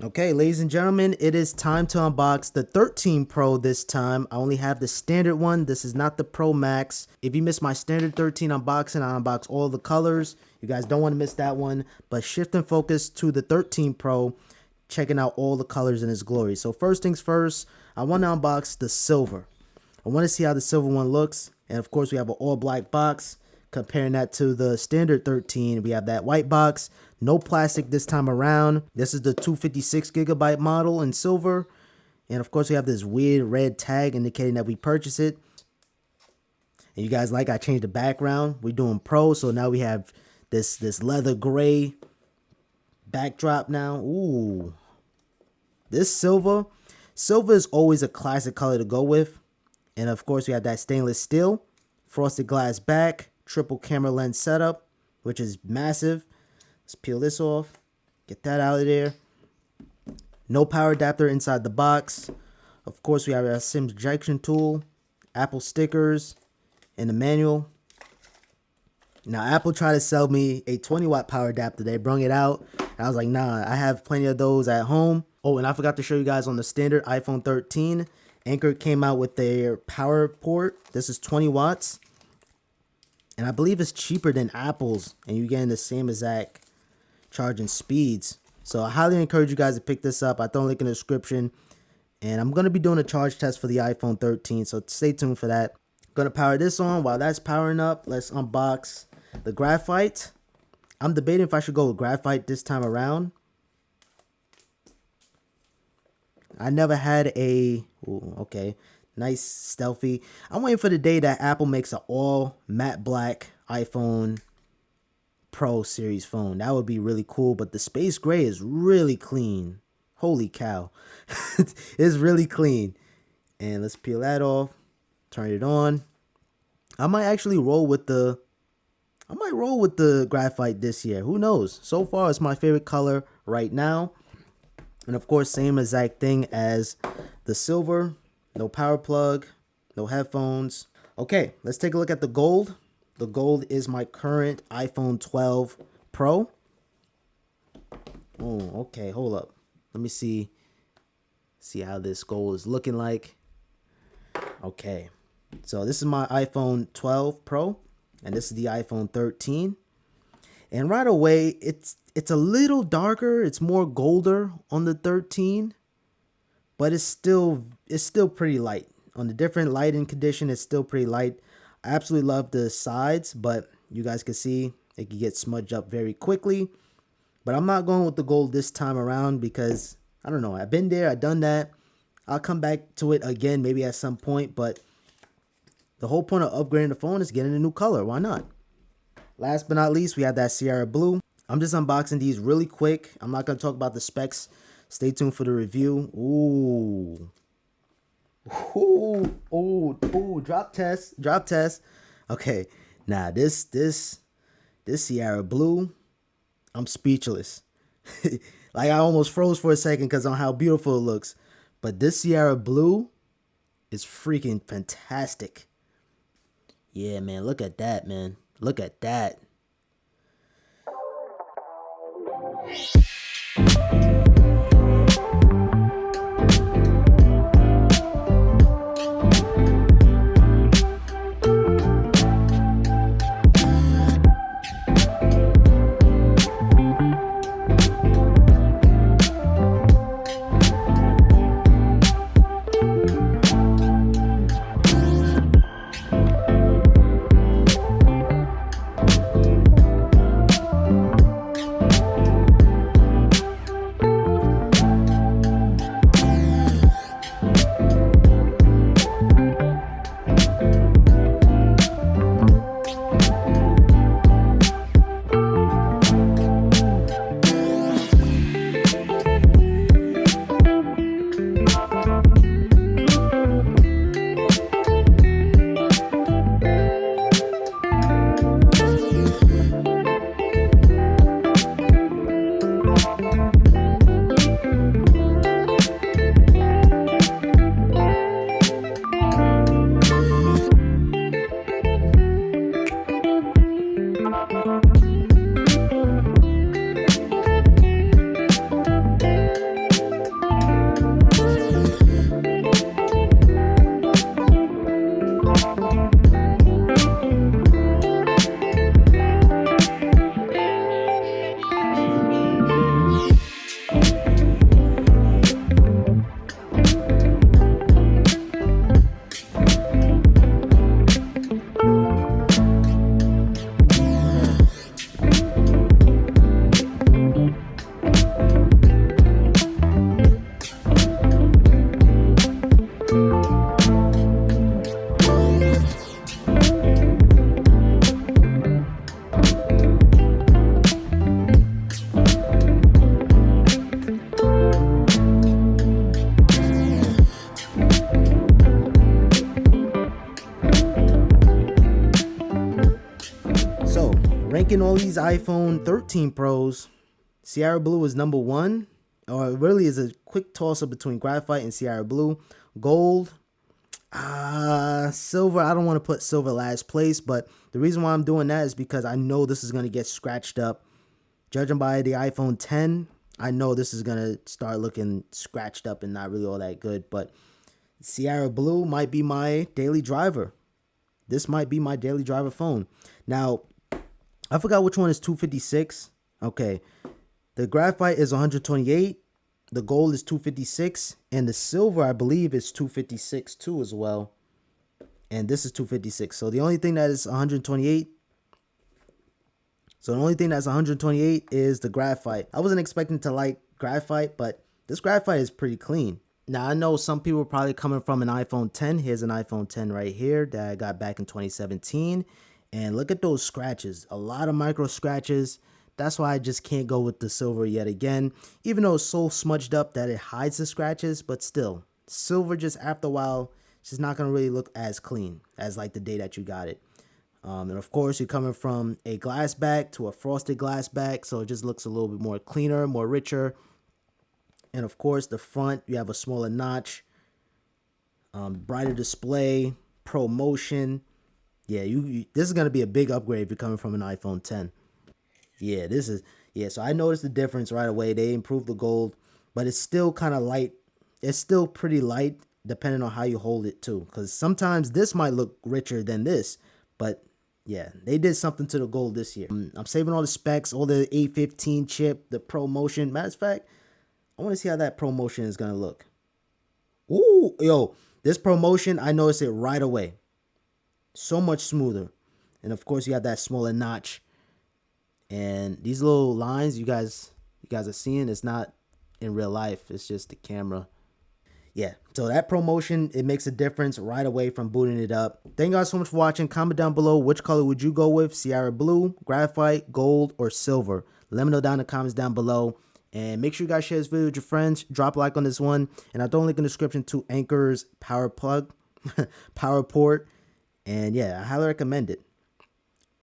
Okay, ladies and gentlemen, it is time to unbox the 13 Pro this time. I only have the standard one. This is not the Pro Max. If you missed my standard 13 unboxing, I unbox all the colors. You guys don't want to miss that one. But shifting focus to the 13 Pro, checking out all the colors in its glory. So first things first, I want to unbox the silver. I want to see how the silver one looks. And of course, we have an all black box. Comparing that to the standard 13, we have that white box, no plastic this time around. This is the 256GB model in silver. And of course, we have this weird red tag indicating that we purchased it. And you guys I changed the background. We're doing Pro, so now we have this leather gray backdrop now. Ooh. This silver is always a classic color to go with. And of course, we have that stainless steel, frosted glass back, triple camera lens setup, which is massive. Let's peel this off, get that out of there. No power adapter inside the box. Of course, we have our SIM ejection tool, Apple stickers, and the manual. Now, Apple tried to sell me a 20-watt power adapter. They brung it out, and I was like, nah, I have plenty of those at home. Oh, and I forgot to show you guys on the standard iPhone 13, Anker came out with their power port. This is 20 watts. And I believe it's cheaper than Apple's, and you're getting the same exact charging speeds. So I highly encourage you guys to pick this up. I throw a link in the description. And I'm going to be doing a charge test for the iPhone 13, so stay tuned for that. Going to power this on. While that's powering up, let's unbox the Graphite. I'm debating if I should go with Graphite this time around. I never had a... Ooh, okay. Nice, stealthy. I'm waiting for the day that Apple makes an all matte black iPhone Pro series phone. That would be really cool, but the space gray is really clean. Holy cow. It's really clean. And let's peel that off. Turn it on. I might actually roll with the Graphite this year. Who knows? So far, it's my favorite color right now. And of course, same exact thing as the silver. No power plug, no headphones. Okay, let's take a look at the gold. The gold is my current iPhone 12 Pro. Oh, okay, hold up. Let me see how this gold is looking like. Okay, so this is my iPhone 12 Pro, and this is the iPhone 13. And right away, it's a little darker. It's more golder on the 13. But it's still pretty light. On the different lighting condition, it's still pretty light. I absolutely love the sides, but you guys can see it can get smudged up very quickly. But I'm not going with the gold this time around because, I don't know, I've been there, I've done that. I'll come back to it again maybe at some point, but the whole point of upgrading the phone is getting a new color. Why not? Last but not least, we have that Sierra Blue. I'm just unboxing these really quick. I'm not going to talk about the specs. Stay tuned for the review. Ooh. Ooh, drop test. Okay, now this Sierra Blue, I'm speechless. Like I almost froze for a second because on how beautiful it looks. But this Sierra Blue is freaking fantastic. Yeah, man, look at that, man. Look at that. ranking all these iPhone 13 Pros, Sierra Blue is number one, or it really is a quick toss up between Graphite and Sierra Blue. Gold, silver. I don't want to put silver last place, but the reason why I'm doing that is because I know this is going to get scratched up. Judging by the iPhone 10, I know this is going to start looking scratched up and not really all that good, but Sierra Blue might be my daily driver. This might be my daily driver phone. Now, I forgot which one is 256. Okay. The Graphite is 128. The gold is 256. And the silver, I believe, is 256 too as well. And this is 256. So the only thing that is 128. So the only thing that's 128 is the Graphite. I wasn't expecting to like Graphite, but this Graphite is pretty clean. Now, I know some people are probably coming from an iPhone 10. Here's an iPhone 10 right here that I got back in 2017. And look at those scratches. A lot of micro scratches. That's why I just can't go with the silver yet again. Even though it's so smudged up that it hides the scratches. But still, silver just after a while, it's just not going to really look as clean as like the day that you got it. And of course, you're coming from a glass back to a frosted glass back. So it just looks a little bit more cleaner, more richer. And of course, the front, you have a smaller notch, brighter display, Pro Motion. Yeah, this is going to be a big upgrade if you're coming from an iPhone 10. Yeah, so I noticed the difference right away. They improved the gold, but it's still kind of light. It's still pretty light depending on how you hold it too. Because sometimes this might look richer than this, but yeah, they did something to the gold this year. I'm saving all the specs, all the A15 chip, the Pro Motion. Matter of fact, I want to see how that Pro Motion is going to look. Ooh, yo, this Pro Motion, I noticed it right away. So much smoother. And of course, you have that smaller notch. And these little lines you guys are seeing, it's not in real life. It's just the camera. Yeah, so that Pro Motion, it makes a difference right away from booting it up. Thank you guys so much for watching. Comment down below, which color would you go with? Sierra Blue, Graphite, Gold, or Silver? Let me know down in the comments down below. And make sure you guys share this video with your friends. Drop a like on this one. And I'll throw a link in the description to Anchor's power plug, power port. And yeah, I highly recommend it.